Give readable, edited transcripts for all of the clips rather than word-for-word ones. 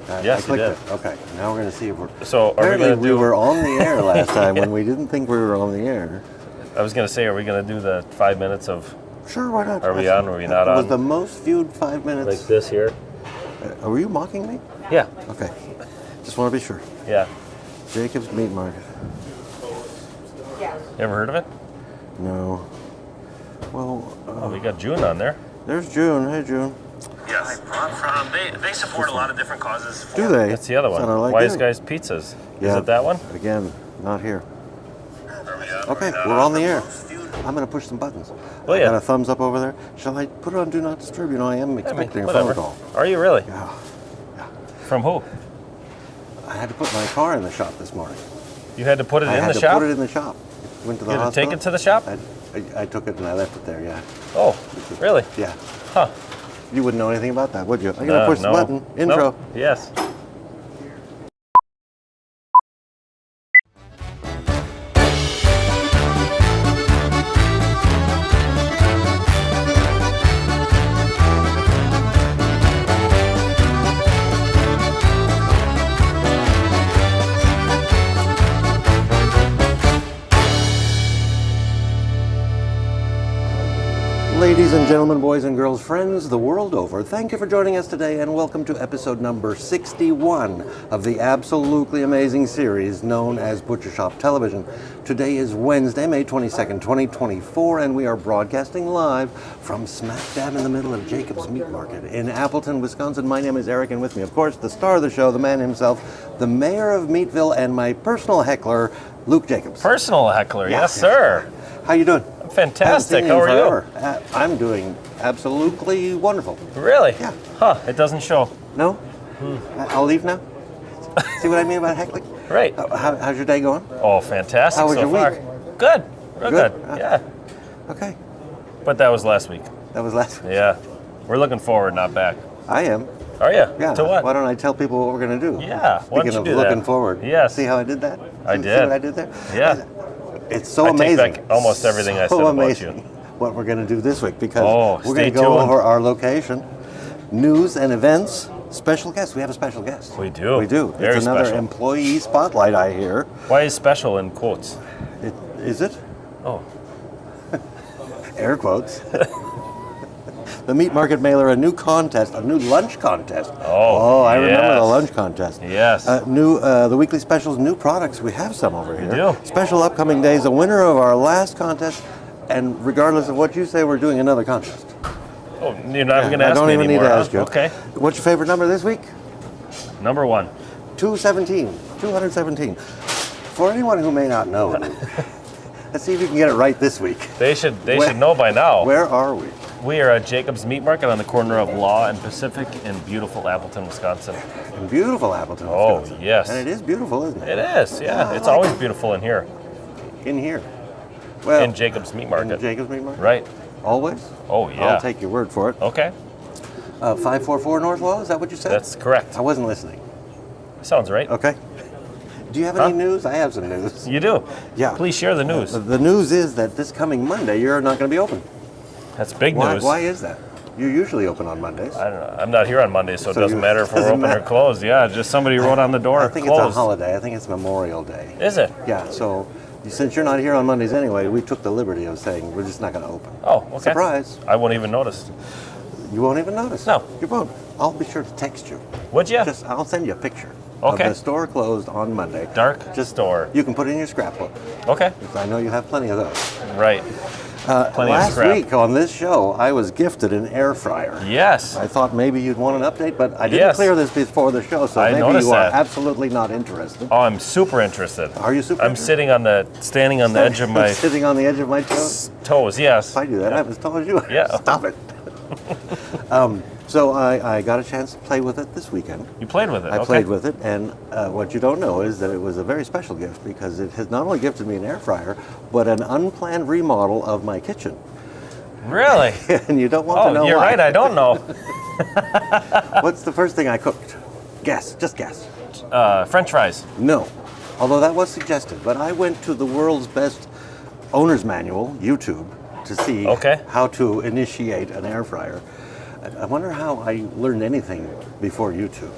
Yes, I clicked you did. it. Okay, now we're going to see if we're... So, are we Apparently going to do... we were on the air last time when we didn't think we were on the air. I was going to say, are we going to do the 5 minutes of... Sure, why not? Are we on? Are we not It on? was the most viewed 5 minutes. Like this here? Were you mocking me? Yeah. Okay. Just want to be sure. Yeah. Jacob's Meat Market. You ever heard of it? No. Well, Oh, we got June on there. there's June. Hey, June. Yes, they support a lot of different causes. Do they? That's the other one. Sounded like Wise you. Guys Pizzas. Yeah. Is it that one? Again, not here. Are we on? Okay, we're on the air. I'm going to push some buttons. Oh, I yeah. got a thumbs up over there. Shall I put it on Do Not Disturb? You know, I am expecting a phone whatever. call. Are you really? Yeah. From who? I had to put my car in the shop this morning. You had to put it I in had the to shop? put it in the shop. Went to the You had to hospital. take it to the shop? I took it and I left it there, yeah. Oh, really? Yeah. Huh. You wouldn't know anything about that, would you? I'm going to push no. the button. Intro. Nope. Yes. Ladies and gentlemen, boys and girls, friends the world over, thank you for joining us today and welcome to episode number 61 of the absolutely amazing series known as Butcher Shop Television. Today is Wednesday, May 22nd, 2024, and we are broadcasting live from smack dab in the middle of Jacob's Meat Market in Appleton, Wisconsin. My name is Eric, and with me, of course, the star of the show, the man himself, the mayor of Meatville, and my personal heckler, Luke Jacobs. Personal heckler, Yeah. yes, sir. How you doing? Fantastic. Haven't seen How you are in forever. I'm doing absolutely wonderful. you? Really? Yeah. Huh, it doesn't show. No? I'll leave now? See what I mean about heckling? Right. How's your day going? Oh, fantastic How was so your far. week? Good. Real Good? good. Yeah. Okay. But that was last week. That was last week. Yeah. We're looking forward, not back. I am. Are you? Yeah. To what? Why don't I tell people what we're going to do? Yeah. Why don't Speaking you of do looking that? forward. Yes. See how I did that? I See did. what I did there? Yeah. It's so I amazing. take back almost everything I said So about amazing you. what we're going to do this week because Oh, we're stay going to go tuned. over our location, news and events, special guests. We have a special guest. We do. We do. Very it's another special. employee spotlight, I hear. Why is special in quotes? Is it? Oh. Air quotes. The Meat Market Mailer, a new contest, a new lunch contest. Oh, I remember the yes. lunch contest. Yes. The weekly specials, new products. We have some over here. do. Special upcoming days. The winner of our last contest, and regardless of what you say, we're doing another contest. Oh, you're not even going to I ask don't me even anymore, need to huh? ask you. Okay. What's your favorite number this week? Number one. 217. For anyone who may not know, let's see if you can get it right this week. They should Where- know by now. Where are we? We are at Jacob's Meat Market on the corner of Law and Pacific in beautiful Appleton, Wisconsin. In beautiful Appleton, Oh, Wisconsin. yes. And it is beautiful, isn't it? It is, yeah. I It's like always it. beautiful in here, In here. Well, in Jacob's Meat in Market. Jacob's Meat Market? Right. Always? Oh, yeah. I'll take your word for it. Okay, 544 North Law, is that what you said? that's correct. I wasn't listening. Sounds right. Okay. Do you have any news? I have some news. You do? Yeah. Please share the news. The news is that this coming Monday, you're not going to be open. That's big Why, news. why is that? You're usually open on Mondays. I don't know. I'm not here on Monday, so it So doesn't you- matter if we're doesn't open or matter. closed. Yeah, just somebody wrote on the door, I think closed. it's a holiday. I think it's Memorial Day. Is it? Yeah, so since you're not here on Mondays anyway, we took the liberty of saying we're just not going to open. Oh, okay. Surprise. I won't even notice. You won't even notice. No. You won't. I'll be sure to text you. Would you? I'll send you a picture Okay. of the store closed on Monday. Dark store. You can put it in your scrapbook. Okay. Because I know you have plenty of those. Right. Plenty of Last scrap. week on this show, I was gifted an air fryer. Yes. I thought maybe you'd want an update, but I didn't Yes. clear this before the show, so I maybe noticed you are that. absolutely not interested. Oh, I'm super interested. Are you super I'm interested? standing on the edge of my Sitting on the edge of my toes? toes. Yes. If I do that, I'm as tall as you are. Yeah. Stop it. So I got a chance to play with it this weekend. You played with it. I okay. played with it, and what you don't know is that it was a very special gift because it has not only gifted me an air fryer, but an unplanned remodel of my kitchen. Really? And you don't want to Oh, know you're why. right. I don't know. What's the first thing I cooked? Guess. Just guess. French fries. No. Although that was suggested. But I went to the world's best owner's manual, YouTube, to see Okay. how to initiate an air fryer. I wonder how I learned anything before YouTube.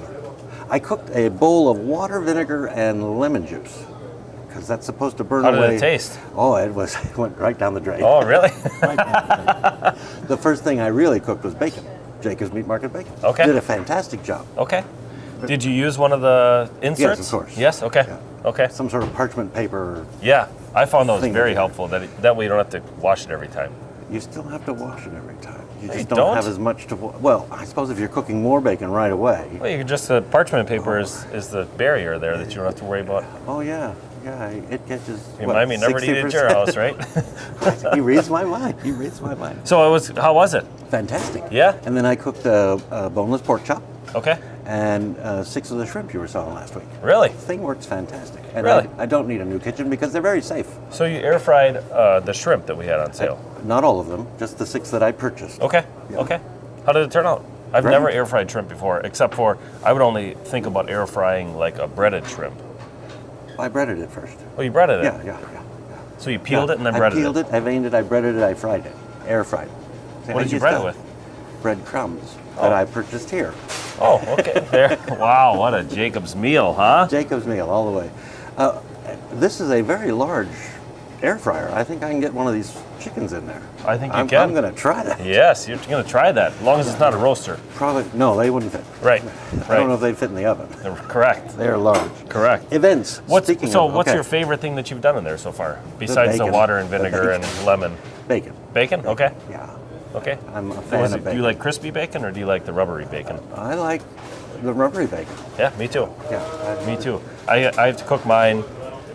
I cooked a bowl of water, vinegar, and lemon juice because that's supposed to burn How away. did it taste? Oh, it went right down the drain. Oh, really? Right down the drain. The first thing I really cooked was bacon. Jacob's Meat Market bacon. Okay. Did a fantastic job. Okay. Did you use one of the inserts? Yes, of course. Yes. Okay. Yeah. Okay. Some sort of parchment paper. Yeah, I found those Thing very to do. helpful. That way you don't have to wash it every time. You still have to wash it every time. You No, just you don't don't. have as much to. Well, I suppose if you're cooking more bacon right away. Well, you can just the parchment paper is the barrier there that you don't have to worry about. Oh yeah, yeah. It catches. You remind me never to eat at your 60%? house, right? He reads my mind. He reads my mind. So how was it? Fantastic. Yeah? And then I cooked a boneless pork chop Okay. and 6 of the shrimp you were selling last week. Really? Thing works fantastic. And Really? I don't need a new kitchen because they're very safe. So you air fried the shrimp that we had on sale. Not all of them, just the 6 that I purchased. Okay. Yeah. Okay. How did it turn out? I've Great. never air fried shrimp before, except for I would only think about air frying like a breaded shrimp. I breaded it first. Oh, you breaded it? Yeah. So you peeled Yeah. it and then breaded I peeled it, I veined it, I breaded it, I fried it. Air fried. What did you bread it with? Bread crumbs that I purchased here. Oh, okay. There. Wow, what a Jacob's meal, huh? Jacob's meal all the way. This is a very large air fryer. I think I can get one of these chickens in there. I think you I'm can. going to try that. Yes, you're going to try that, as long as it's not a roaster. Probably no, they wouldn't fit. Right. I don't know if they'd fit in the oven. Correct. They're large. Correct. Events. What's Speaking so? of, What's okay. your favorite thing that you've done in there so far, besides the bacon. water and The vinegar bacon. and lemon? Bacon. Bacon. Okay. Yeah, Okay. I'm a fan of Do bacon. you like crispy bacon or do you like the rubbery bacon? I like the rubbery bacon. Yeah, me too. Yeah, Me too. I have to cook mine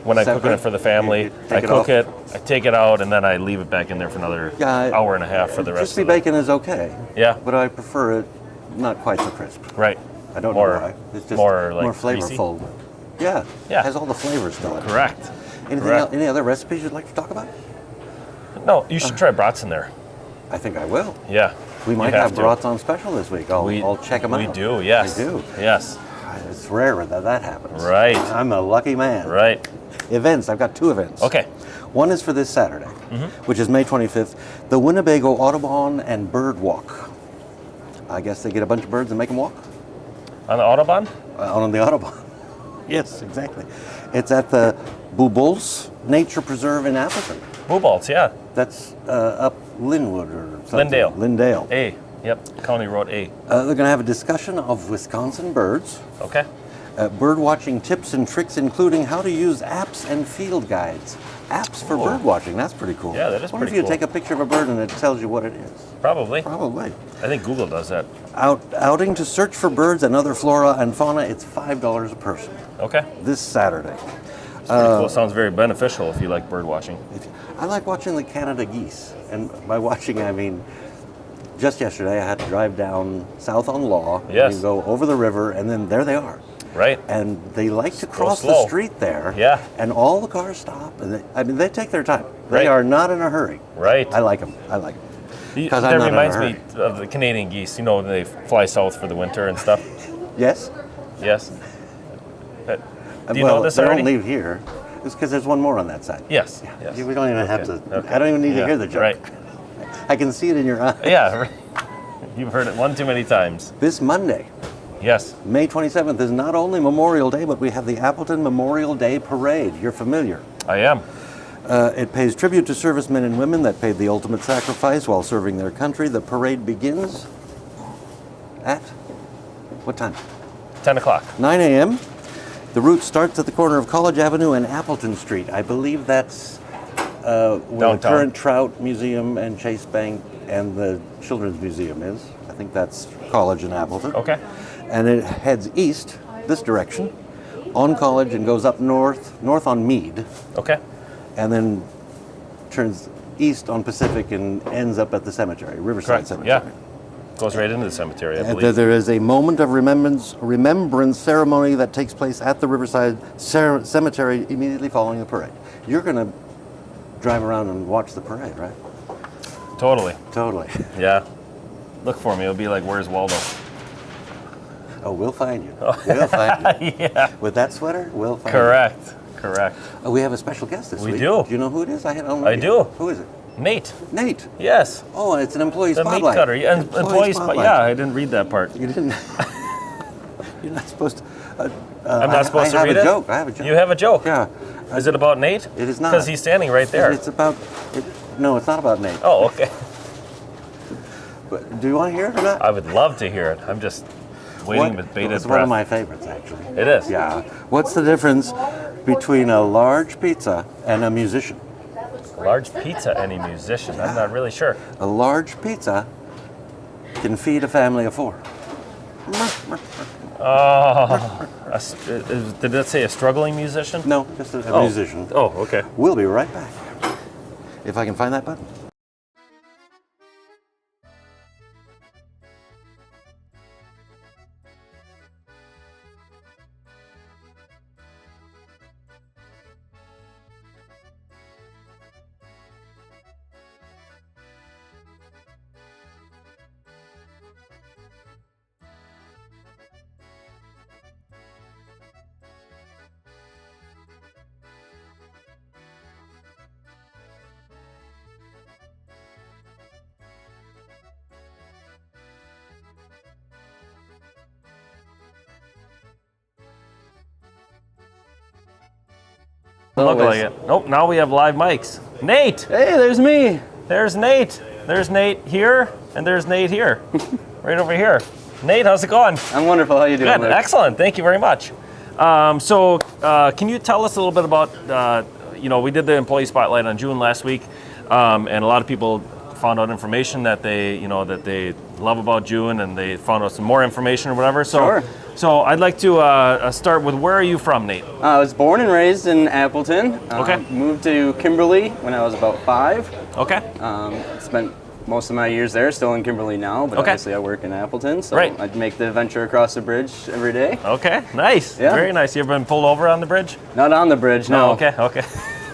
when I'm cooking Separate? it for the family. You I take it cook off? it, I take it out, and then I leave it back in there for another hour and a half for the rest Crispy of the bacon is okay. Yeah. but I prefer it not quite so crisp. Right. I don't More- know why. It's just more, like, more greasy? flavorful. Yeah. Yeah. It has all the flavors still in it. Correct. Anything Correct. else, any other recipes you'd like to talk about? No, you should try brats in there. I think I will. Yeah. We might You have to. brats on special this week. I'll check them out. We do, yes. I do. Yes. It's rare that happens. Right. I'm a lucky man. Right. Events. I've got 2 events. Okay. One is for this Saturday, which is May 25th, the Winnebago Audubon and Bird Walk. I guess they get a bunch of birds and make them walk On the Autobahn? on the Audubon. Yes, exactly. It's at the Boobles Nature Preserve in Appleton. Boobalts, yeah. That's up Linwood or something. Lindale. Lindale. A. Yep. County Road A. They're going to have a discussion of Wisconsin birds, Okay. bird watching tips and tricks, including how to use apps and field guides. Apps for Cool. bird watching. That's pretty cool. Yeah, that is What if pretty you cool. take a picture of a bird and it tells you what it is? Probably. Probably. I think Google does that. Outing to search for birds and other flora and fauna. It's $5 a person Okay. this Saturday. It's pretty cool. Sounds very beneficial if you like bird watching. I like watching the Canada geese, and by watching I mean just yesterday I had to drive down south on Law. Yes. You go over the river, and then there they are. Right. And they like to cross the slow. street there. Yeah. And all the cars stop, and they take their time. They Right. are not in a hurry. Right. I like them. I like them. That I'm not in a reminds hurry. me of the Canadian geese. You know, they fly south for the winter and stuff. Yes. Yes. Do you well, know this they already? don't leave here. It's because there's one more on that side. Yes. Yes. We don't even have Okay. to. Okay. I don't even need to Yeah, hear the joke. Right. I can see it in your eyes. Yeah. You've heard it one too many times. This Monday, Yes. May 27th, is not only Memorial Day, but we have the Appleton Memorial Day Parade. You're familiar. I am. It pays tribute to servicemen and women that paid the ultimate sacrifice while serving their country. The parade begins at what time? 10 o'clock. 9 a.m. The route starts at the corner of College Avenue and Appleton Street. I believe that's where the Downtown. current Trout Museum and Chase Bank and the Children's Museum is. I think that's College and Appleton. Okay. And it heads east, this direction, on College and goes up north on Meade, Okay. and then turns east on Pacific and ends up at the cemetery, Riverside Correct. Cemetery. Yeah. Goes right into the cemetery, I And believe. there is a moment of remembrance ceremony that takes place at the Riverside Cemetery immediately following the parade. You're going to drive around and watch the parade, right? Totally. Totally. Yeah. Look for me. It'll be like, where's Waldo? Oh, we'll find you. We'll find you. Yeah. With that sweater, we'll find Correct. Correct. you. We have a special guest this We week. do. Do you know who it is? I don't know. I do. Who is it? Nate. Nate. Yes. Oh, it's an employee The spotlight. meat cutter. Yeah, employee spot. spotlight. Yeah, I didn't read that part. You didn't. You're not supposed to. I'm not supposed to read I it? have a joke. You have a joke? Yeah. Is it about Nate? It is not. Because he's standing right there. It's about. No, it's not about Nate. Oh, okay. But do you want to hear it or not? I would love to hear it. I'm just waiting with bated It's breath. one of my favorites, actually. It is? Yeah. What's the difference between a large pizza and a musician? Large pizza and a musician. I'm not really sure. A large pizza can feed a family of 4. Oh, did that say a struggling musician? No, just a musician. Oh, okay. We'll be right back. If I can find that button. Look like it. Nope, now we have live mics. Nate! Hey, there's me. There's Nate. There's Nate here, and there's Nate here. Right over here. Nate, how's it going? I'm wonderful. How you doing, Good, Luke? excellent. Thank you very much. Can you tell us a little bit about, we did the employee spotlight on June last week, and a lot of people found out information that they love about June, and they found out some more information or whatever. Sure. So I'd like to start with, where are you from, Nate? I was born and raised in Appleton. Okay. Moved to Kimberly when I was about 5. Okay. Spent most of my years there, still in Kimberly now, but Okay. obviously I work in Appleton, so Right. I'd make the venture across the bridge every day. Okay, nice. Yeah. Very nice. You ever been pulled over on the bridge? Not on the bridge, no. Oh, okay.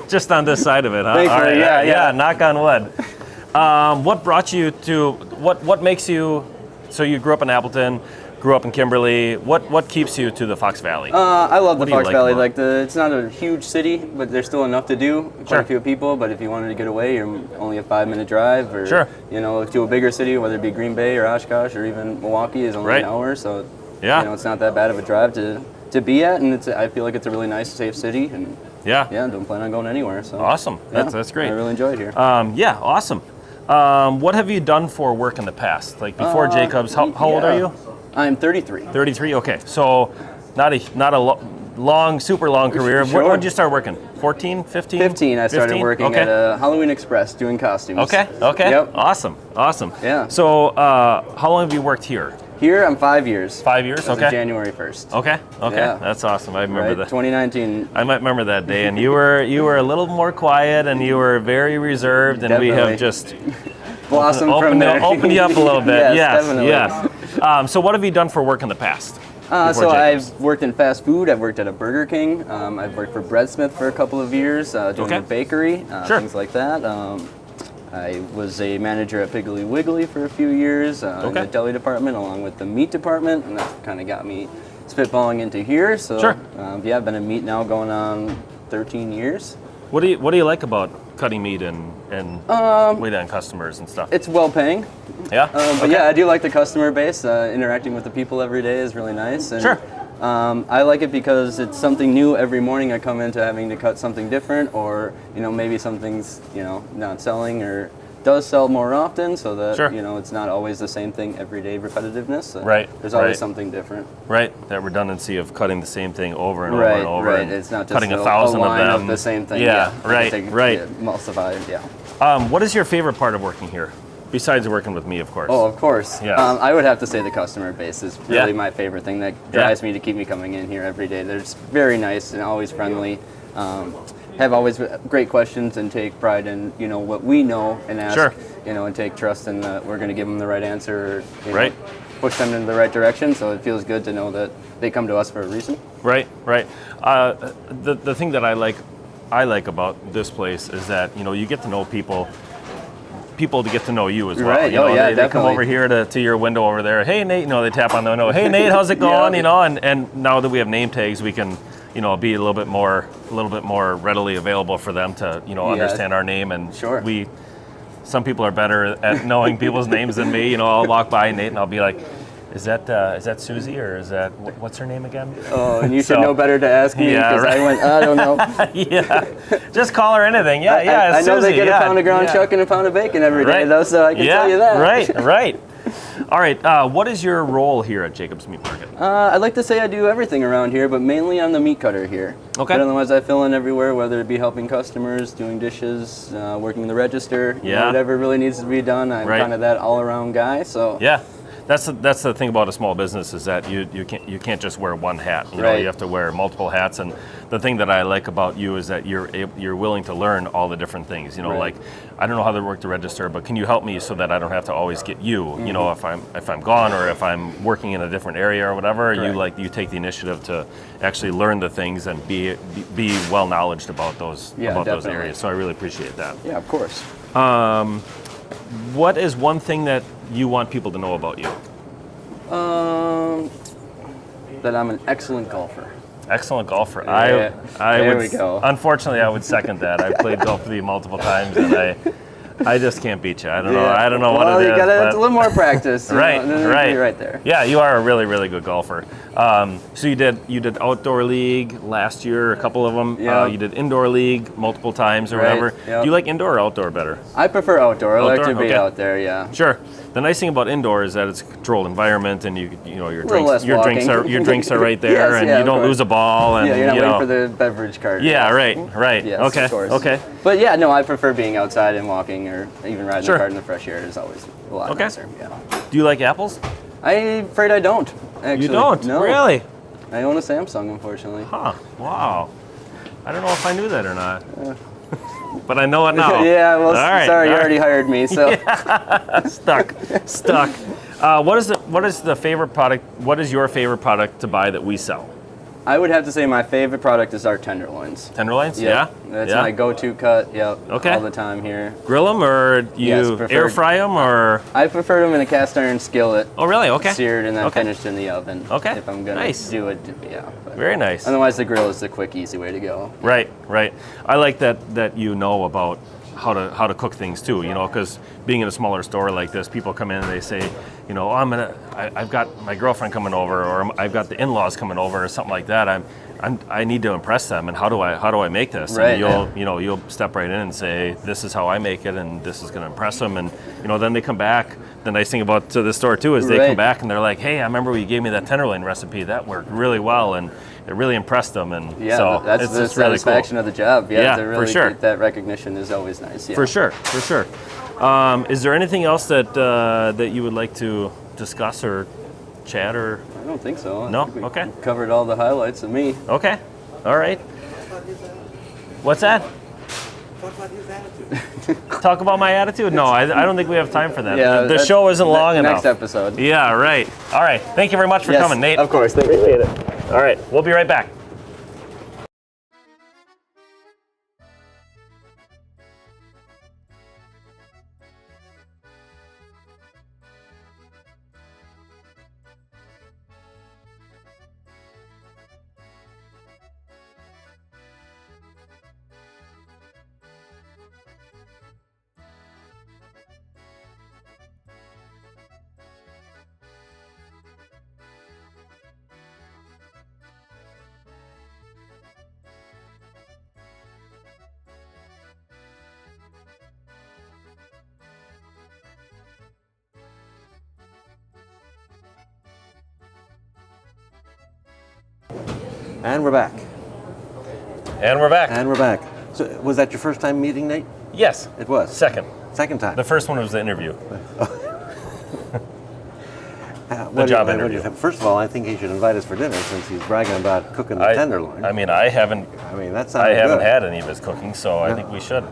Just on this side of it, huh? Thankfully, All right. yeah. Knock on wood. What brought you to, what makes you, so you grew up in Appleton, grew up in Kimberly, what keeps you to the Fox Valley? I love the What do you Fox like Valley. about it? It's not a huge city, but there's still enough to do. Quite Sure. a few people, but if you wanted to get away, you're only a 5-minute drive, or Sure. to a bigger city, whether it be Green Bay or Oshkosh or even Milwaukee, is only Right. an hour. So Yeah. it's not that bad of a drive to be at, and I feel like it's a really nice, safe city, and Yeah. don't plan on going anywhere. So Awesome. yeah, That's great. I really enjoy it here. Yeah, awesome. What have you done for work in the past? Like before Jacobs, how old are you? I'm 33. 33. Okay, so not a super long career. Sure. When did you start working? 14, 15? 15, I started 15? working Okay. at a Halloween Express doing costumes. Okay. Yep. Awesome. Yeah. So, how long have you worked here? Here, I'm 5 years. 5 years. As of Okay. January 1st. Okay. Yeah. That's awesome. I remember Right, that. 2019. I might remember that day, and you were a little more quiet, and you were very reserved, and we have Definitely. just Blossomed from there. opened you up a little bit. Yes, definitely. Yes. So, what have you done for work in the past? before So Jacobs? I've worked in fast food. I've worked at a Burger King. I've worked for Breadsmith for a couple of years, doing Okay. a bakery, Sure. things like that. I was a manager at Piggly Wiggly for a few years in Okay. the deli department, along with the meat department, and that kind of got me spitballing into here. So Sure. I've been in meat now going on 13 years. What do you like about cutting meat and waiting on customers and stuff? It's well paying. Yeah. But yeah, I do like the customer base. Interacting with the people every day is really nice. And, Sure. I like it because it's something new every morning. I come into having to cut something different, or maybe something's not selling or does sell more often, so that Sure. it's not always the same thing every day repetitiveness. Right, There's always right. something different. Right, that redundancy of cutting the same thing over and over Right, and over. right. and It's not just cutting a 1,000 line of them. the same thing. Yeah, I right, can take- right. Emulsify, yeah. What is your favorite part of working here, besides working with me, of course? Oh, of course. Yes. I would have to say the customer base is really Yeah. my favorite thing that Yeah. drives me to keep me coming in here every day. They're just very nice and always friendly. Have always great questions and take pride in what we know and ask. Sure. And take trust in that we're going to give them the right answer. Or, Right. Push them in the right direction. So it feels good to know that they come to us for a reason. Right. The thing that I like about this place is that you get to know people to get to know you as well. Right. Oh, yeah, they come definitely. over here to your window over there. Hey, Nate. They tap on the window. Hey, Nate, how's it going? Yeah. And now that we have name tags, we can be a little bit more readily available for them to understand our name. And Sure. some people are better at knowing people's names than me. I'll walk by Nate and I'll be like, Is that Susie or is that what's her name again? Oh, and you should So- know better to ask me Yeah, because right. I went, I don't know. Yeah, just call her anything. Yeah, I know Susie, they get yeah, a pound of ground yeah. chuck and a pound of bacon every day, Right. though, so I can Yeah, tell you that. right. All right, what is your role here at Jacob's Meat Market? I'd like to say I do everything around here, but mainly I'm the meat cutter here. Okay. But otherwise, I fill in everywhere, whether it be helping customers, doing dishes, working the register, you know, Yeah. whatever really needs to be done. I'm Right. kind of that all-around guy. So Yeah, that's the thing about a small business is that you can't just wear one hat. You know, Right. you have to wear multiple hats. And the thing that I like about you is that you're willing to learn all the different things. You know, Right. like I don't know how to work the register, but can you help me so that I don't have to always get you? Mm-hmm. You know, if I'm gone or if I'm working in a different area or whatever, Correct. you take the initiative to actually learn the things and be well knowledgeable about those Yeah, those definitely. areas. So I really appreciate that. yeah, of course. What is one thing that you want people to know about you? That I'm an excellent golfer. Excellent golfer. Yeah, I there would, we go. Unfortunately, I would second that. I played golf with you multiple times, and I just can't beat you. I don't know. Yeah. I don't know well, what it you is. gotta but- a little more practice. Right, and then you'll right, be right there. Yeah, you are a really, really good golfer. So you did outdoor league last year, a couple of them. Yeah. You did indoor league multiple times or Right, whatever. yep. Do you like indoor or outdoor better? I prefer outdoor. I like Outdoor? to be Okay. out there. Yeah. Sure. The nice thing about indoor is that it's a controlled environment, and you know your little less drinks walking. your drinks are right there, Yes, and yeah, you of don't course. lose a ball, and Yeah, you're not you waiting know. for the beverage cart. Yeah, right. Yes, okay, of course. okay. But yeah, no, I prefer being outside and walking or even riding Sure. the cart in the fresh air is always a lot Okay. nicer. Yeah. Do you like apples? I'm afraid I don't, actually. You don't? No. Really? I own a Samsung, unfortunately. Huh. Wow. I don't know if I knew that or not. But I know it now. Yeah, well, All right, sorry, you all right. already hired me, so. Stuck. What is the favorite product? What is your favorite product to buy that we sell? I would have to say my favorite product is our tenderloins. Tenderloins? Yep. Yeah. That's yeah. my go-to cut, yep, Okay. all the time here. Grill them or you Yes, air preferred. fry them or? I prefer them in a cast iron skillet, Oh, really? Okay. seared and then Okay. finished in the oven. Okay. If I'm gonna Nice. do it, yeah. But Very nice. otherwise, the grill is the quick, easy way to go. Right. I like that you know about how to cook things too. You know, because being in a smaller store like this, people come in and they say, you know, I've got my girlfriend coming over, or I've got the in-laws coming over, or something like that. I need to impress them, and how do I make this? Right, And you'll step right in and say, this is how I make it, and this is going to impress them, and then they come back. The nice thing about to the store too is they Right. come back and they're like, hey, I remember you gave me that tenderloin recipe. That worked really well, and it really impressed them. And Yeah, so that's it's the just really cool. satisfaction of the job. Yeah, Yeah, to for really sure. get that recognition is always nice. Yeah. For sure. Is there anything else that you would like to discuss or chat or? I don't think so. I No? think we Okay. covered all the highlights of me. Okay. All right. What's that? Talk about his attitude. Talk about my attitude? No, I don't think we have time for that. Yeah, the that's show isn't long enough. Next episode. Yeah, right. All right. Thank you very much for Yes, coming, Nate. Of course. Thank you. Appreciate it. All right. We'll be right back. And we're back. And we're back. And we're back. So, was that your first time meeting Nate? Yes. It was. Second. Second time. The first one was the interview. What do job what do interview. think? First of all, I think he should invite us for dinner since he's bragging about cooking the tenderloin. I mean, I haven't that sounds good. had any of his cooking, so I Yeah. think we should.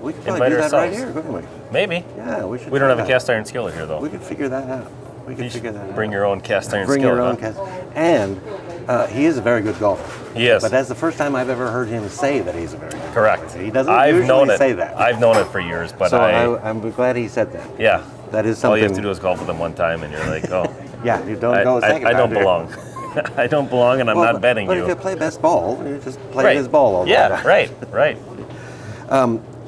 We could probably invite do that right ourselves. here, couldn't we? Maybe. Yeah, we should. We don't try have a that. cast iron skillet here, though. We could figure that out. We could You should figure that out. bring your own cast iron Bring skillet. your own huh? cast. And he is a very good golfer. He is. But that's the first time I've ever heard him say that he's a very good Correct. golfer. He doesn't I've usually known it. say that. I've known it for years, but so I'm glad he said that. yeah. That is All something. you have to do is golf with him one time, and you're like, oh, Yeah, you don't go a second I time, don't do you? belong. I don't belong, and I'm Well, not betting but you. if you play best ball, you just play Right. his ball all the Yeah, time. right.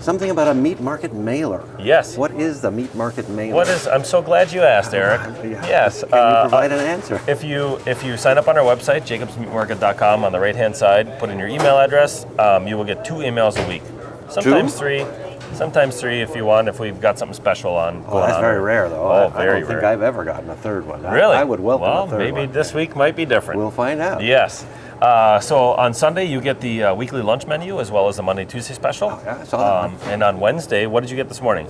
something about a meat market mailer. Yes. What is the meat market mailer? I'm so glad you asked, Eric. Yeah. Yes. Can you provide an answer? If you sign up on our website, jacobsmeatmarket.com, on the right-hand side, put in your email address, you will get 2 emails a week. Sometimes 3. Sometimes 3 if you want, if we've got something special on. Oh, that's very rare, though. Oh, I very don't think rare. I've ever gotten a third one. Really? I would welcome a third one. Maybe this week might be different. We'll find out. Yes. So on Sunday, you get the weekly lunch menu as well as the Monday, Tuesday special. Oh, yeah, I saw that one. And on Wednesday, what did you get this morning?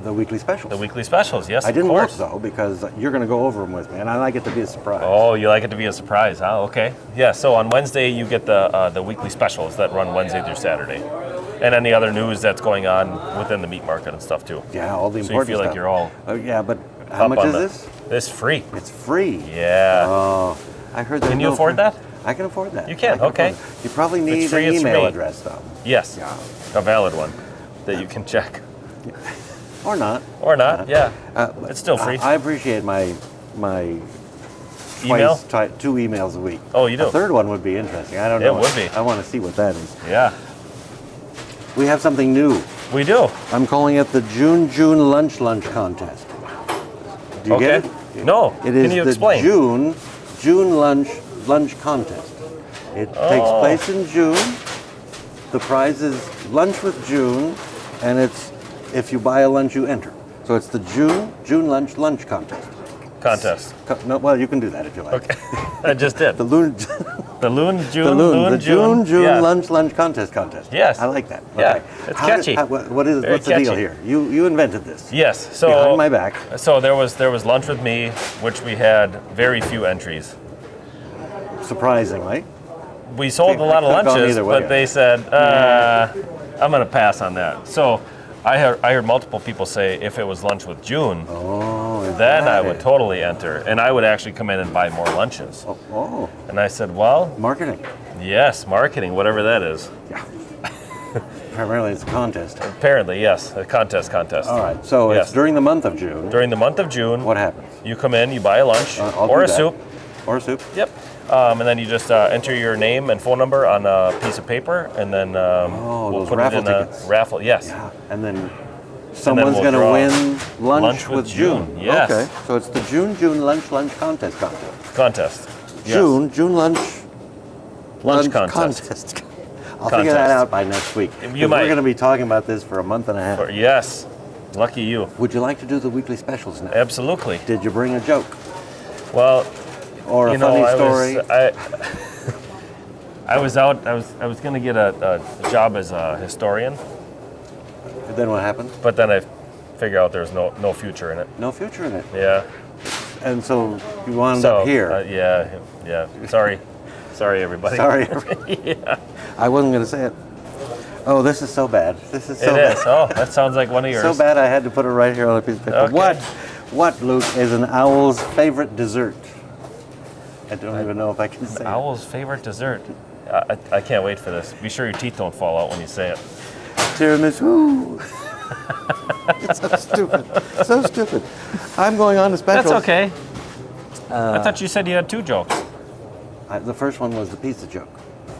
The weekly specials. The weekly specials, yes, I didn't of look, course. though, because you're going to go over them with me, and I like it to be a surprise. Oh, you like it to be a surprise, huh? Okay. Yeah, so on Wednesday, you get the weekly specials that run Wednesday through Saturday. And any other news that's going on within the meat market and stuff, too. Yeah, all the So you important feel stuff. like you're all yeah, but how up much on is the- this? It's free. It's free. Yeah. Oh, I heard that. Can you afford that? I can afford that. You can, I okay. afford it. You probably need free, an it's email free. address, though. Yes. Yeah. A valid one that you can check. Or not. Or not, yeah. It's still free. I appreciate my Email? 2 emails a week. Oh, you do? A third one would be interesting. I don't It know. would be. I want to see what that is. Yeah, We have something new. we do. I'm calling it the June Lunch contest. Do you Okay. get it? No. It is Can you the explain? June lunch contest. It takes Oh. place in June. The prize is lunch with June, and it's if you buy a lunch, you enter. So it's the June lunch contest. Contest. No, well, you can do that if you like. Okay. I just did. The Loon, The Loon June. the Loon, the June Yeah. lunch contest. Yes. I like that. Yeah, Okay. it's How catchy. Very What's the deal catchy. here? You invented this. Yes. So Behind my back. So there was lunch with me, which we had very few entries. Surprisingly. We sold a I lot of could've gone lunches, either way. but they said, I'm going to pass on that. So I heard multiple people say if it was lunch with June, Oh, is then that I would it? totally enter, and I would actually come in and buy more lunches. Oh, And I said, well, marketing. yes, marketing, whatever that is. Primarily, it's a contest. Apparently, yes, a contest. All right. So Yes. it's during the month of June. During the month of June, What happens? you come in, you buy a lunch I'll or do a that. soup. Or soup. Yep. And then you just enter your name and phone number on a piece of paper, and then we'll those put raffle it in tickets. a raffle. Yes. Yeah. And then someone's we'll going to draw win lunch, lunch with June. Yes. Okay. So it's the June lunch contest. Contest. Yes. June lunch contest. I'll figure that Contest. out by next week. You 'Cause might. We're going to be talking about this for a month and a half. Yes. Lucky you. Would you like to do the weekly specials now? Absolutely. Did you bring a joke Well, or a you know, funny I story? I was out. I was going to get a job as a historian, Then what happened? but then I figured out there's no future in it. No future in it. Yeah. And so you wound So up here. yeah. Sorry, everybody. Sorry. Yeah. I wasn't going to say it. Oh, this is so bad. This is so It bad. is. Oh, that sounds like one of yours. So bad I had to put it right here on a piece of paper. Okay. What, Luke, is an owl's favorite dessert? I don't even know if I can say it. Owl's favorite dessert. I can't wait for this. Be sure your teeth don't fall out when you say it. Tiramisu. It's so stupid. So stupid. I'm going on to specials. That's okay. I thought you said you had 2 jokes. The first one was the pizza joke.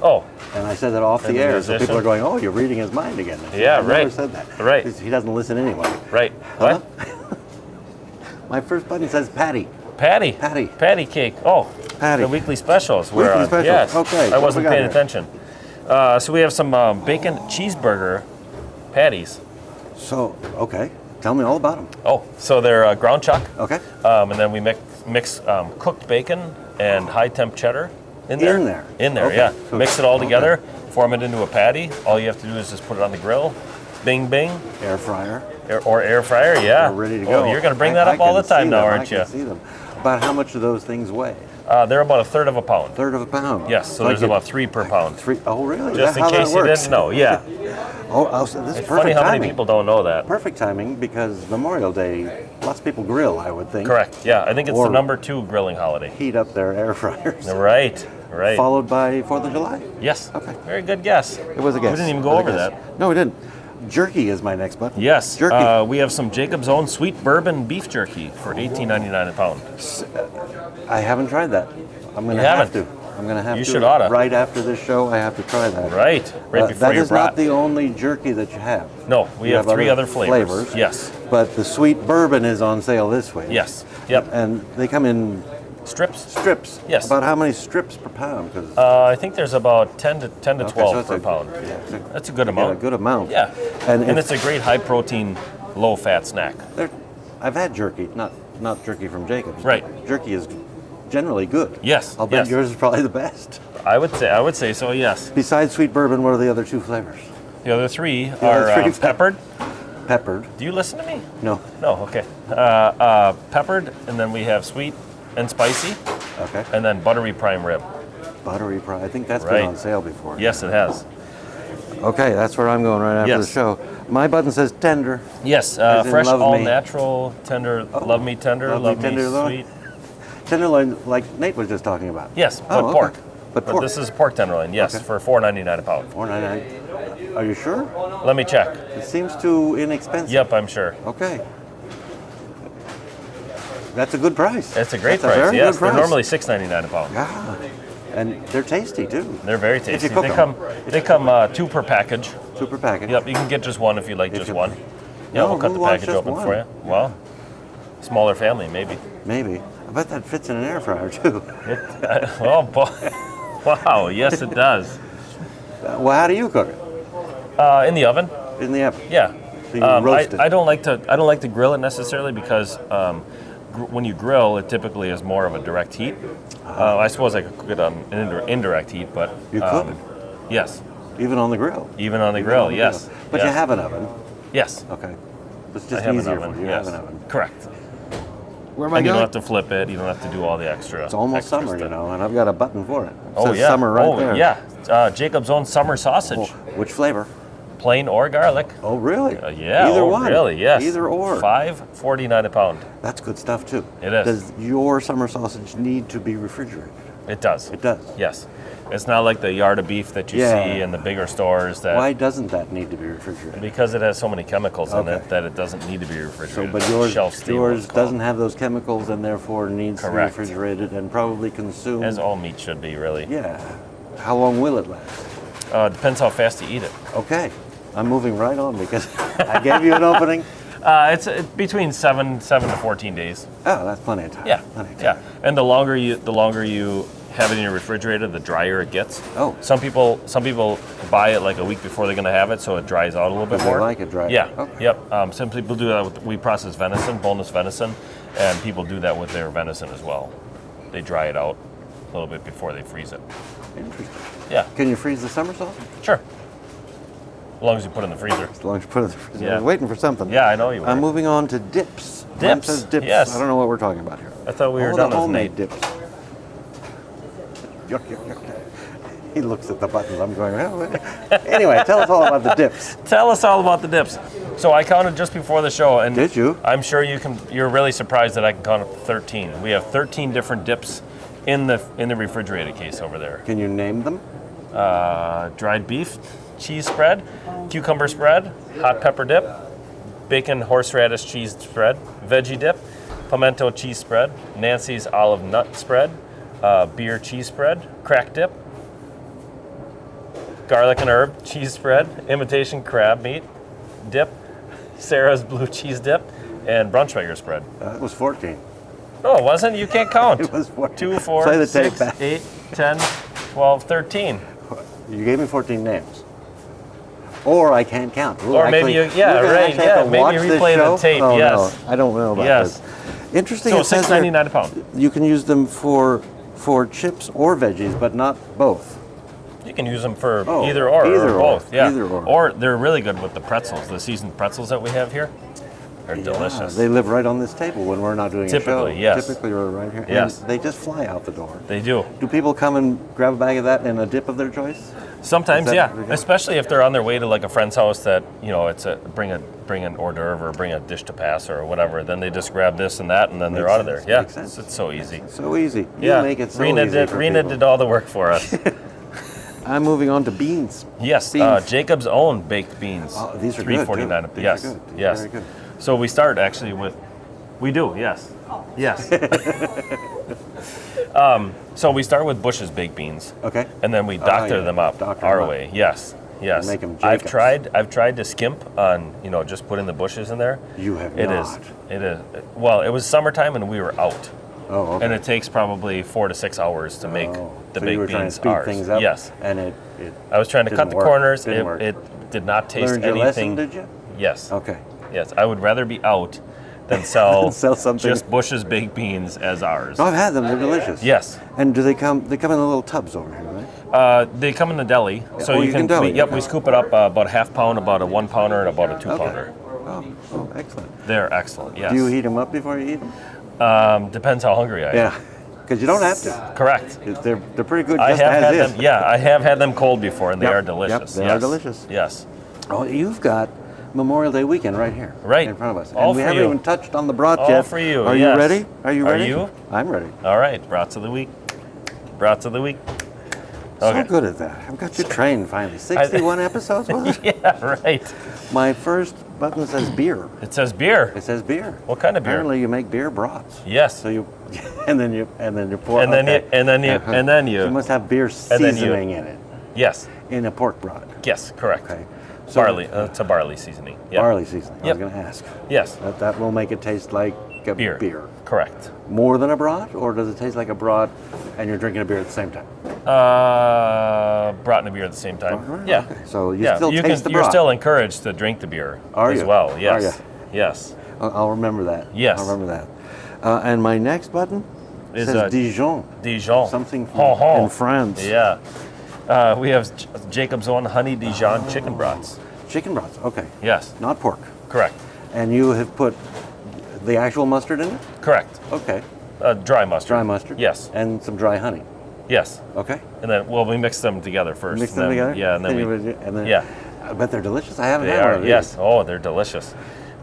Oh, And I said that off And the the air, so musician? people are going, oh, you're reading his mind again. I said, Yeah, I never right. said that. Right. He doesn't listen anyway. right. Huh? What? My first button says Patty. Patty. Patty. Patty cake. Oh, Patty. the weekly specials. We're Weekly on. specials. Yes. Okay, I what wasn't we got paying here? attention. So we have some bacon cheeseburger patties. So, okay. Tell me all about them. Oh, so they're ground chuck, Okay. and then we mix cooked bacon and high temp cheddar in there. In there? In there, Okay. yeah. So- Mix it all okay. together, form it into a patty. All you have to do is just put it on the grill, bing bing, Air fryer. or air fryer. Yeah. We're ready to go. Oh, you're going to bring I- that I up all can the time see now, them. aren't I you? can see them. About how much do those things weigh? They're about 1/3 of a pound. Third of a pound. Yes, so I there's get about 3 per pound. 3. Oh, really? Just Is in that how case that you works? didn't know, yeah. Oh, so this is It's perfect funny how timing. many people don't know that. Perfect timing because Memorial Day, lots of people grill, I would think. Correct. Yeah, I think it's Or- the number 2 grilling holiday. Heat up their air fryers. Right. Followed by 4th of July. Yes. Okay. Very good guess. It was a guess. We didn't even It go was a over guess. that. No, we didn't. Jerky is my next button. Yes. Jerky. We have some Jacob's Own sweet bourbon beef jerky for $18.99 a pound. I haven't tried that. I'm going You to have haven't? to. I'm going to have You to. should oughta. Right after this show, I have to try that. Right before That your is not brat. the only jerky that you have. No, we You have 3 other flavors. Yes. But the sweet bourbon is on sale this week. Yes. Yep. And they come in Strips. strips. Yes. About how many strips per pound? 'Cause- I think there's about 10 to 12 so it's per a- pound. yeah, it's a- That's a good yeah, amount. a good amount. Yeah. And And if- it's a great high protein, low fat snack. I've had jerky, not jerky from Jacob's. Right. Jerky is generally good. Yes, I'll bet yes. yours is probably the best. I would say so. Yes. Besides sweet bourbon, what are the other 2 flavors? The other 3 other are 3 peppered. Peppered. Do you listen to me? No. No. Okay. Peppered, and then we have sweet and spicy, Okay. and then buttery prime rib. Buttery pie. I think that's Right. been on sale before. Yes, it has. Okay, that's where I'm going right after Yes. the show. My button says tender. Yes, As in fresh, love all me. natural, tender. Love me tender, love me love me tenderloin. sweet. Tenderloin, like Nate was just talking about. Yes, Oh, but okay. pork. But pork. this is pork tenderloin. Yes, Okay. for $4.99 a pound. $4.99. Are you sure? Let me check. It seems too inexpensive. Yep, I'm sure. Okay. That's a good price. It's a great That's price. very Yes, good they're price. normally $6.99 a pound. Yeah. And they're tasty too. They're very you tasty. cook They 'em. come 2 per package. Super package. Yep, you can get just one if you like If just you- one. Yeah, No, we'll cut who the wants package just open one? for you. Well, smaller family maybe. Maybe. I bet that fits in an air fryer too. Oh boy! Wow, yes it does. Well, how do you cook it? In the oven. In the oven. Yeah. So you roast it. I don't like to grill it necessarily because when you grill, it typically is more of a direct heat. I suppose I could cook it on an indirect heat, but You could. Yes, Even on the grill. even on the Even grill. on the Yes, grill. But yes. you have an oven. Yes, Okay. It's I just have easier an oven. for you. You Yes, have an oven. correct. Where am I And you going? don't have to flip it. You don't have to do all the extra. It's almost extra summer, you stuff. know, and I've got a button for it. It Oh says yeah. summer right oh there. yeah. Jacob's own summer sausage, Oh, which flavor? plain or garlic. Oh, really? Yeah. Either oh, one. Really? Yes. Either or. $5.49 a pound. That's good stuff too. It is. Does your summer sausage need to be refrigerated? It does. It does. Yes. It's not like the yard of beef that you Yeah. see in the bigger stores that Why doesn't that need to be refrigerated? because it has so many chemicals in Okay. it that it doesn't need to be So, refrigerated. but yours, Shelf stable, yours it's called. doesn't have those chemicals and therefore needs Correct. to be refrigerated and probably consumed. As all meat should be, really. Yeah. How long will it last? Depends how fast you eat it. Okay. I'm moving right on because I gave you an opening. It's between 7 to 14 days. Oh, that's plenty of time. Yeah. Plenty of time. Yeah. And the longer you have it in your refrigerator, the drier it gets. Oh. Some people buy it like a week before they're going to have it, so it dries out a little bit They more. like it dry. Yeah. Okay. Yep. Some people do that. We process venison, boneless venison, and people do that with their venison as well. They dry it out a little bit before they freeze it. Interesting. Yeah. Can you freeze the summer sausage? Sure. As long as you put it in the freezer. As long as you put it in the freezer. Yeah. I was waiting for something. Yeah, I know you were. I'm moving on to dips. Mine Dips, says dips. yes. I don't know what we're talking about here. I thought we were Oh, done the with homemade Nate. dips. Yuck, yuck, yuck. He looks at the buttons. I'm going, oh. Anyway, tell us all about the dips. Tell us all about the dips. So I counted just before the show, and Did you? I'm sure you're really surprised that I can count up to 13. We have 13 different dips in the refrigerated case over there. Can you name them? Dried beef, cheese spread, cucumber spread, hot pepper dip, bacon horseradish cheese spread, veggie dip, pimento cheese spread, Nancy's olive nut spread, beer cheese spread, crack dip, garlic and herb cheese spread, imitation crab meat dip, Sarah's blue cheese dip, and Braunschweiger spread. That was 14. No, it wasn't. You can't count. It was 14. 2, 4, Play the tape 6, back. 8, 10, 12, 13. You gave me 14 names. Or I can't count. Ooh, Or maybe actually, you- yeah, we're gonna right, actually have yeah, to maybe watch this replay the show? tape, Oh, yes. No, I don't know about Yes. this. Interesting. So it says here $6.99 a pound. You can use them for chips or veggies, but not both. You can use them for Oh, either or both. Yeah. either or. Or they're really good with the pretzels, the seasoned pretzels that we have here. They're delicious. They live right on this table when we're not doing a show. Typically, yes. Typically, we're right here. Yes. And they just fly out the door. They do. Do people come and grab a bag of that and a dip of their choice? Sometimes, Is that- yeah. Especially if they're on their way to like a friend's house that, it's bring an hors d'oeuvre or bring a dish to pass or whatever. Then they just grab this and that and then they're Makes out of sense, there. Yeah. makes sense. It's so easy. So easy. You Yeah. make it so Rena easy did for Rena people. did all the work for us. I'm moving on to beans. Yes, Beans. Jacob's own baked beans. Oh, these are good, $3.49. too. These Yes, are good. These are yes. very good. So we start actually with, we do, yes, yes. So we start with Bush's baked beans. Okay. And then we doctor yeah. them up Doctor our them up. way. Yes. Yes. Make 'em I've Jacobs. tried to skimp on, just putting the Bushes in there. You have It not. is. Well, it was summertime and we were out. Oh, okay. And it takes probably 4 to 6 hours to make the so baked you were beans trying to speed ours. things up. Yes. And it I was trying to cut didn't the work. corners. Didn't work. It did not taste learned your anything. lesson, did you? Yes. Okay. Yes. I would rather be out than sell, Sell something. just Bush's baked beans as ours. No, I've had them. They're delicious. Yes. And do they come? They come in the little tubs over here, right? They come in the deli, so Oh, you you can can. deli, Yep, okay. we scoop it up about a half pound, about a 1 pounder, and about a 2 pounder. Oh, excellent. They're excellent. Yes. Do you heat them up before you eat them? Depends how hungry I am. Yeah, because you don't have to. Correct. They're pretty good I just have as had is. them. Yeah, I have had them cold before, and they Yep, are delicious. yep, they are delicious. Yes. Oh, you've got Memorial Day weekend right here, Right. in front of us, All and we for haven't you. even touched on the brat All yet. for you, Are yes. you ready? Are you Are ready? you? I'm ready. All right. Brats of the week. Brats of the week. Okay. So good at that. I've got you trained finally. 61 episodes, was it? Yeah. Right. My first button says beer. It says beer. It says beer. What kind of beer? Apparently, you make beer brats. Yes. So you, and then you pour. And then okay. you. You must have beer And then you- seasoning in it, Yes. in a pork brat. Yes. Correct. Okay. So, Barley. It's a barley seasoning. Yep. Barley seasoning. I Yep. was going to ask. Yes. That will make it taste like a Beer. beer. Correct. More than a brat, or does it taste like a brat and you're drinking a beer at the same time? Brought in a beer at the same time. Right, Yeah. okay. So you Yeah. still taste the You're brat. still encouraged to drink the beer Are as you? well. Are Yes. you? Yes. I'll remember that. Yes. I'll remember that. And my next button Is says a Dijon. Dijon. Something from Ho, ho. in France. Yeah. We have Jacob's own honey Dijon chicken brats. Chicken brats. Okay. Yes. Not pork. Correct. And you have put the actual mustard in it? Correct. Okay. Dry mustard. Dry mustard? Yes. And some dry honey. Yes. Okay. And then, we mix them together first. Mix and them then- together? Yeah, and then yeah. I bet they're delicious. I haven't They had one are. of these. Yes. Oh, they're delicious.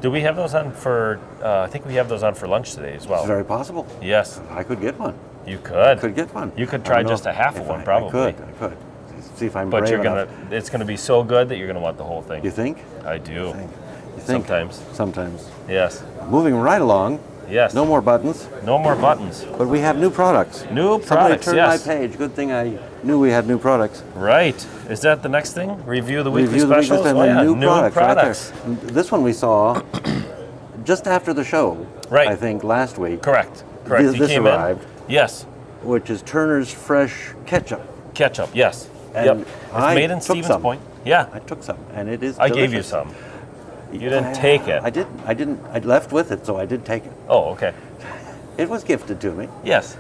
Do we have those on for? I think we have those on for lunch today as well. It's very possible. Yes. I could get one. You could. Could get one. You could I try don't know just a half of if one, I probably. I could. See if I'm But brave you're enough. it's gonna be so good that you're gonna want the whole thing. You think? I do. You think? Sometimes. Sometimes. Yes. Moving right along. Yes. No more buttons, No more buttons. but we have new products. New Somebody products. turned Yes. my page. Good thing I knew we had new products. Right. Is that the next thing? Review the weekly Review the specials. weekly Oh, yeah. new products. products. Right there. This one we saw just after the show. Right. I think last week. Correct. Correct. This, He this came arrived, in. Yes. which is Turner's Fresh Ketchup. Ketchup. Yes. And yep. It's I made in took Stevens some. Point. Yeah. I took some, and it is. I gave you delicious. some. You didn't take it. I didn't. I didn't. I left with it, so I did take it. Oh, okay. It was gifted to me, Yes.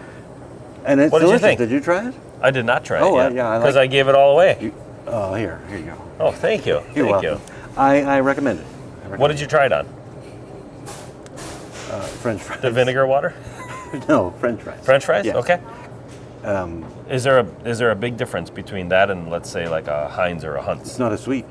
and it's What did you delicious. think? Did you try it? I did not try Oh, it yet. yeah, I Because like- I gave it all away. Oh, here you go. Oh, thank you. You're thank welcome. you. I recommend it. What did you try it on? French fries? The vinegar water? No, French fries. French fries? Yes. Okay. Is there a big difference between that and, let's say, like a Heinz or a Hunt's? It's not as sweet.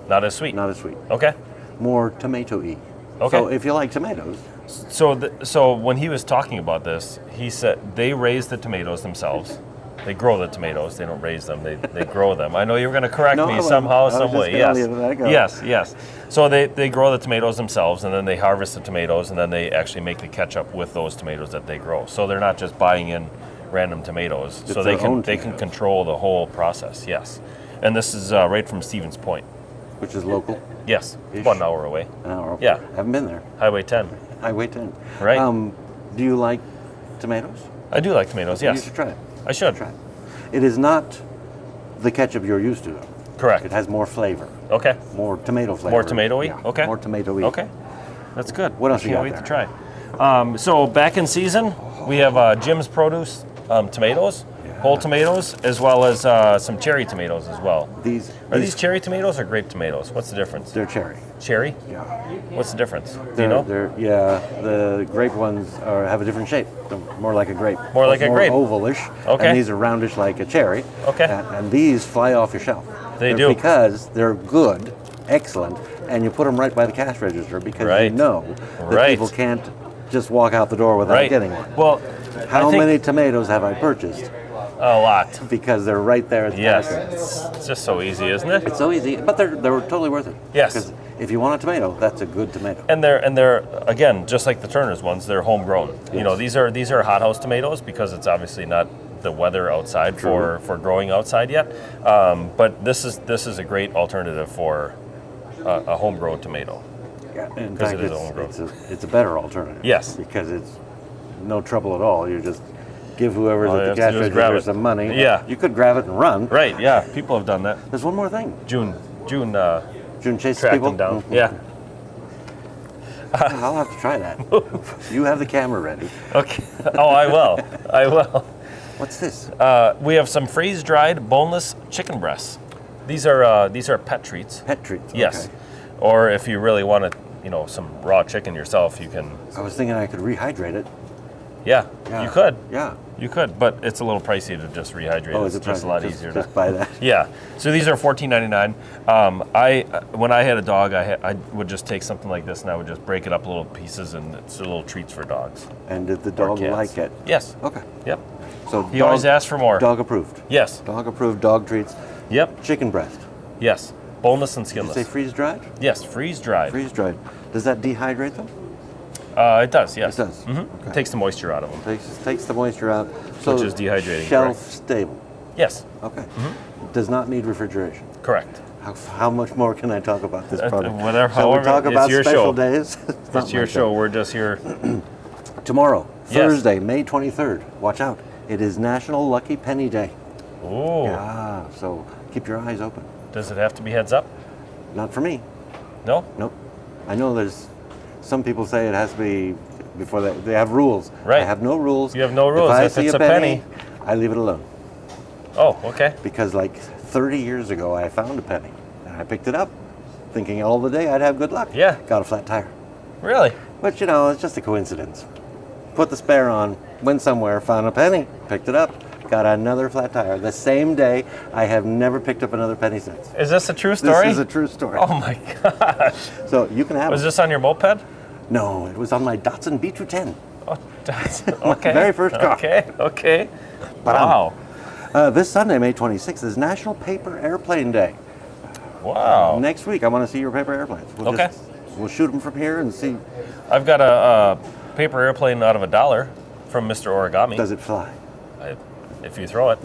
Not as sweet. Not as sweet. Okay. More tomato-y. Okay. So if you like tomatoes, So when he was talking about this, he said they raise the tomatoes themselves. They grow the tomatoes. They don't raise them. They grow them. I know you were going to correct No, I me wasn't. somehow, I was some just way. gonna Yes. leave that go. Yes. Yes. So they grow the tomatoes themselves, and then they harvest the tomatoes, and then they actually make the ketchup with those tomatoes that they grow. So they're not just buying in random tomatoes. It's So they their own can tomatoes. control the whole process. Yes. And this is right from Stevens Point. which is local, Yes. Ish. About an hour away. an hour. Yeah. Haven't been there. Highway 10. Highway 10. Right. Do you like tomatoes? I do like tomatoes. You Yes. should try it. I should. Try it. It is not the ketchup you're used to, though. Correct. It has more flavor, Okay. more tomato flavor. More tomato-y? Yeah, Okay. More tomato-y. Okay, that's good. What else I you can't got wait there? to try. So back in season, we have Jim's Produce tomatoes, whole tomatoes, as well as some cherry tomatoes as well. Are these cherry tomatoes or grape tomatoes? What's the difference? They're cherry. Cherry? Yeah. What's the difference? Do you know? The grape ones have a different shape. They're more like a grape. More like a grape. Ovalish. Okay. And these are roundish like a cherry. Okay. And these fly off your shelf. They They're do. Because they're good, excellent, and you put them right by the cash register because you Right. know that Right. people can't just walk out the door without Right. getting one. Well, How I think, many tomatoes have I purchased A lot. because they're right there at the Yes. basket. It's just so easy, isn't it? It's so easy, but they're totally worth it. Yes. Because if you want a tomato, that's a good tomato. And they're again, just like the Turner's ones, they're homegrown. You know, these are hothouse tomatoes because it's obviously not the weather outside for growing outside yet. But this is a great alternative for a homegrown tomato. Yeah. In Because fact, it is homegrown. it's a better alternative. Yes. Because it's no trouble at all. You just give whoever's All you at have the to cash do is grab register it. some money. Yeah. You could grab it and run. Right, yeah. People have done that. There's one more thing. June June chases tracked people. them down. Mhm. Yeah. I'll have to try that. You have the camera ready. Okay. Oh, I will. I will. What's this? We have some freeze-dried boneless chicken breasts. These are pet treats. Pet treats. Yes. Okay. Or if you really want some raw chicken yourself, you can. I was thinking I could rehydrate it. Yeah. Yeah. You could. Yeah. You could, but it's a little pricey to just rehydrate. Oh, it's is it just a pricey? lot Just- easier just to buy that. Yeah. So these are $14.99. When I had a dog, I would just take something like this and I would just break it up little pieces, and it's little treats for dogs. And did the or dog cats. like it? Yes. Okay. Yep. So He always asks for more. Dog approved. Yes. Dog approved dog treats. Yep. Chicken breast. Yes. Boneless and Did you say skinless. freeze dried? Yes. Freeze dried. Freeze dried. Does that dehydrate them? It does. Yes. It does. Mhm. Okay. It takes the moisture out of them. Takes the moisture out. So Which is dehydrating, Shelf correct. stable. Yes. Okay. Does not need refrigeration. Correct. How much more can I talk about this product? whatever- Shall we however- talk it's about your special show. days? not It's your my show. We're just here. Tomorrow, Yes. Thursday, May 23rd. Watch out. It is National Lucky Penny Day. Ooh. Ah, so keep your eyes open. Does it have to be heads up? Not for me. No. Nope. I know there's some people say it has to be before they have rules. Right. I have no rules. You have no rules. If I If see it's a a penny, penny. I leave it alone. Oh, okay. Because like 30 years ago, I found a penny and I picked it up, thinking all the day I'd have good luck. Yeah. Got a flat tire. Really? But it's just a coincidence. Put the spare on, went somewhere, found a penny, picked it up, got another flat tire. The same day, I have never picked up another penny since. Is this a true story? This is a true story. Oh my gosh. So you can have Was it. this on your moped? No, it was on my Datsun B210. Oh, that's okay. very first car. Okay. Okay. Ba-dum. Wow. This Sunday, May 26th, is National Paper Airplane Day. Wow. Next week, I want to see your paper airplanes. Okay. We'll shoot them from here and see, I've got a paper airplane out of $1 from Mr. Origami. does it fly If you throw it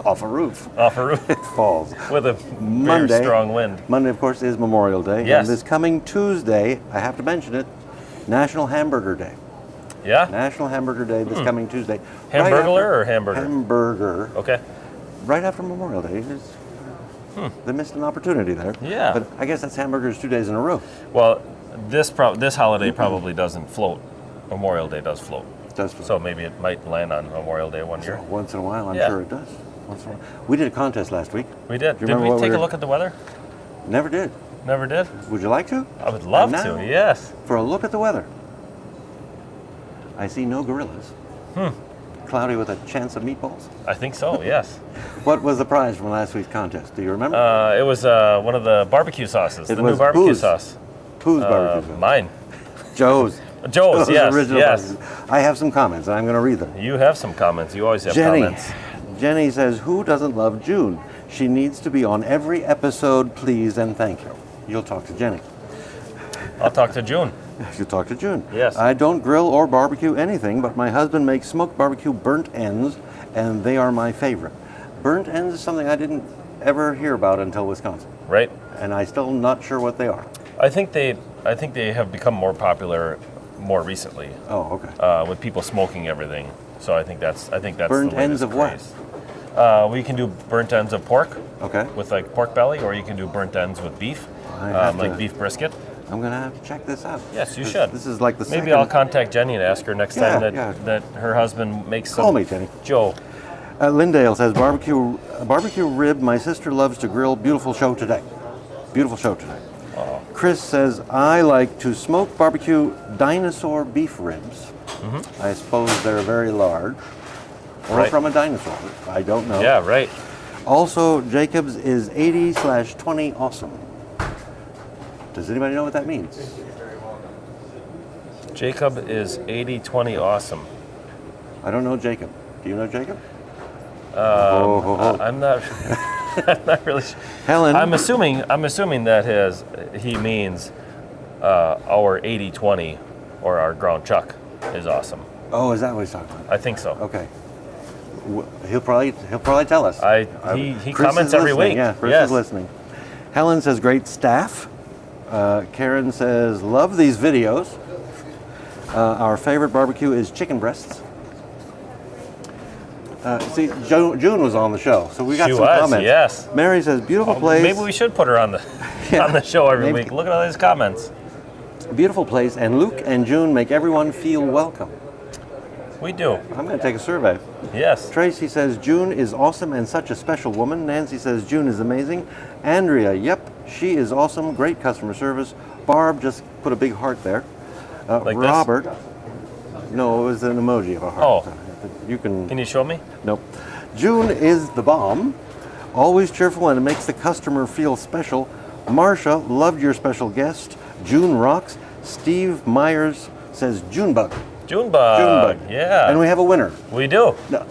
off a roof. off a roof It falls. with a Monday. very strong wind. Monday, of course, is Memorial Day. Yes. And this coming Tuesday, I have to mention it, National Hamburger Day. Yeah. National Hamburger Day this coming Tuesday. Hamburglar or after- hamburger? Hamburger. Okay. Right after Memorial Day. They missed an opportunity there. Yeah. But I guess that's hamburgers 2 days in a row. Well, this holiday probably doesn't float. Memorial Day does float. Does So maybe it might land on Memorial Day one year. once in a while, I'm Yeah. sure it does. Once in a while. We did a contest last week. We did. Do you Did remember we what take we a were- look at the weather? Never did. Never did. Would you like to? I would love And to. now, Yes. For a look at the weather. I see no gorillas. Cloudy with a chance of meatballs. I think so. Yes. What was the prize from last week's contest? Do you remember? It was one of the barbecue sauces. It The new was barbecue whose? sauce. Whose barbecue sauce? Mine. Joe's. Joe's. Yes. original Yes. barbecue. I have some comments, and I'm going to read them. You have some comments. You always have Jenny. comments. Jenny says, "Who doesn't love June? She needs to be on every episode, please and thank you." You'll talk to Jenny. I'll talk to June. You talk to June. Yes. I don't grill or barbecue anything, but my husband makes smoked barbecue burnt ends, and they are my favorite. Burnt ends is something I didn't ever hear about until Wisconsin, Right. and I'm still not sure what they are. I think they have become more popular more recently Oh, okay. with people smoking everything. So I think that's Burnt the ends latest of what? craze. We can do burnt ends of pork Okay. with like pork belly, or you can do burnt ends with beef, I have like to- beef brisket. I'm gonna have to check this out. Yes, you This- should. This is like the Maybe second. I'll contact Jenny and ask her next Yeah, time that, yeah. that her husband makes Call some. me, Jenny. Joe. Lindale says barbecue rib. My sister loves to grill. Beautiful show today. Beautiful show today. Chris says I like to smoke barbecue dinosaur beef ribs. I suppose they're very large, or Right. from a dinosaur. I don't know. Yeah, right. Also, Jacobs is 80/20 awesome. Does anybody know what that means? Jacob is 80-20 awesome. I don't know Jacob. Do you know Jacob? I'm not. I'm not really sure. Helen. I'm assuming that he means our 80-20 or our ground chuck is awesome. Oh, is that what he's talking about? I think so. Okay. He'll probably tell us. He Chris comments is every listening. week. Yeah, Chris Yes. is listening. Helen says great staff. Karen says love these videos. Our favorite barbecue is chicken breasts. See, June was on the show, so we got She some was, comments. yes. Mary says beautiful place. Maybe we should put her on the Yeah, on the show every maybe. week. Look at all these comments. Beautiful place, and Luke and June make everyone feel welcome. We do. I'm going to take a survey. Yes. Tracy says June is awesome and such a special woman. Nancy says June is amazing. Andrea, yep, she is awesome. Great customer service. Barb just put a big heart there. Like this? Robert, no, it was an emoji of a heart. Oh. You can. Can you show me? Nope. June is the bomb. Always cheerful and it makes the customer feel special. Marsha, loved your special guest. June rocks. Steve Myers says Junebug. Junebug. Junebug. Yeah. And we have a winner. We do. No,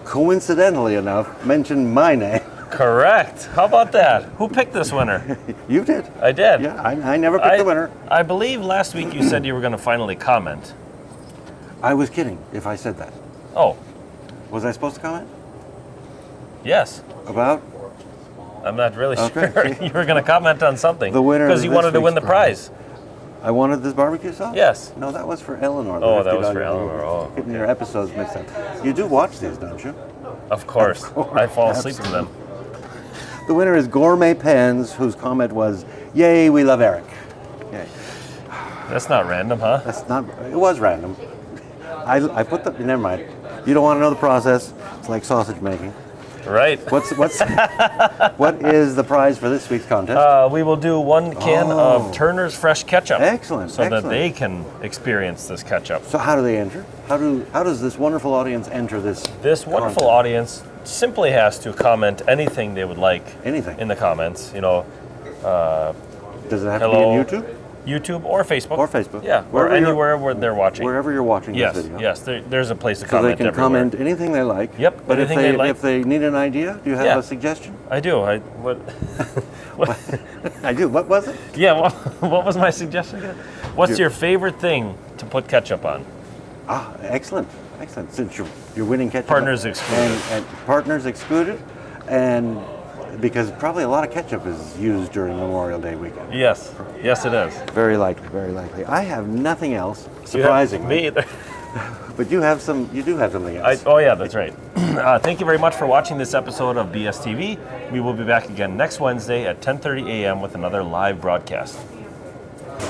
coincidentally enough, mentioned my name. Correct. How about that? Who picked this winner? You did. I did. Yeah, I never picked the winner. I believe last week you said you were going to finally comment. I was kidding if I said that. Oh, Was I supposed to comment? yes. About? I'm not really Okay. sure. You were going to comment on something. The winner because of you this wanted to win week's the prize. I wanted this barbecue sauce? Yes. No, that was for Eleanor. the Oh, that was $50 for Eleanor. Oh, Getting your episodes mixed up. You do watch these, don't you? Of course. I fall asleep to Absolutely. them. The winner is Gourmet Pans, whose comment was, "Yay, we love Eric." Yay. That's not random, huh? That's not. It was random. I put the. Never mind. You don't want to know the process. It's like sausage making. Right. What is the prize for this week's contest? We will do 1 can Oh. of Turner's Fresh Ketchup. Excellent, So excellent. that they can experience this ketchup. So how do they enter? How does this wonderful audience enter this? This wonderful content? audience simply has to comment anything they would like Anything. in the comments. You know, Does it have hello, to be on YouTube? YouTube or Facebook. Or Facebook. Yeah, or Wherever you're- anywhere where they're watching. Wherever you're watching Yes, this video. yes. There's a place to So comment they can everywhere. comment anything they like. Yep, But anything they like. if they need an idea, do you have Yeah. a suggestion? I do. What? I do. What was it? Yeah. What was my suggestion again? What's your favorite thing to put ketchup on? Ah, excellent, excellent. Since you're winning ketchup. Partners excluded. And partners excluded, and because probably a lot of ketchup is used during Memorial Day weekend. Yes. Yes, it is. Very likely, very likely. I have nothing else, You have- surprisingly. Me either. But you have some. You do have something else. Oh yeah, that's right. Thank you very much for watching this episode of BSTV. We will be back again next Wednesday at 10:30 a.m. with another live broadcast.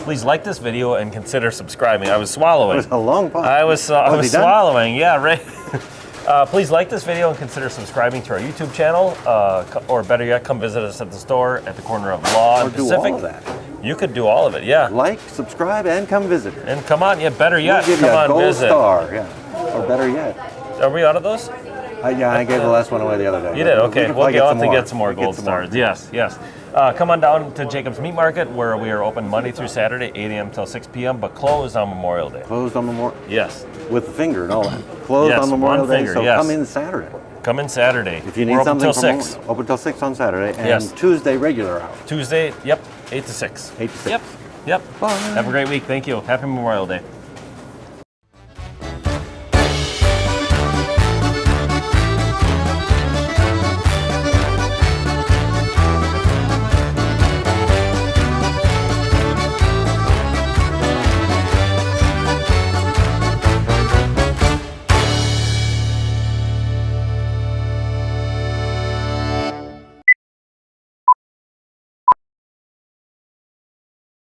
Please like this video and consider subscribing. I was swallowing. It was a long pause. I was he done? swallowing. Yeah, right. Please like this video and consider subscribing to our YouTube channel, or better yet, come visit us at the store at the corner of Law Or and do Pacific. all of that. You could do all of it, yeah. Like, subscribe, and come visit. And come on, yeah, better yet, We'll give you come a on, gold visit. star. Yeah. Or better yet. Are we out of those? Yeah, I gave the last one away the other day. You did, We okay. can We'll probably go get on some to more. get some more We'll get gold some more. stars. Yes, yes. Come on down to Jacob's Meat Market, where we are open Monday through Saturday, 8 a.m. till 6 p.m., but closed on Memorial Day. Closed on Memorial. Yes. With the finger and all that. Closed Yes, on Memorial one Day, finger, so yes. come in Saturday. Come in Saturday. If you need We're open something till from 6. Open till 6 on Saturday, and Yes. Tuesday regular hours. Tuesday, yep, 8 to 6. 8 to 6. Yep, yep. Bye. Have a great week. Thank you. Happy Memorial Day.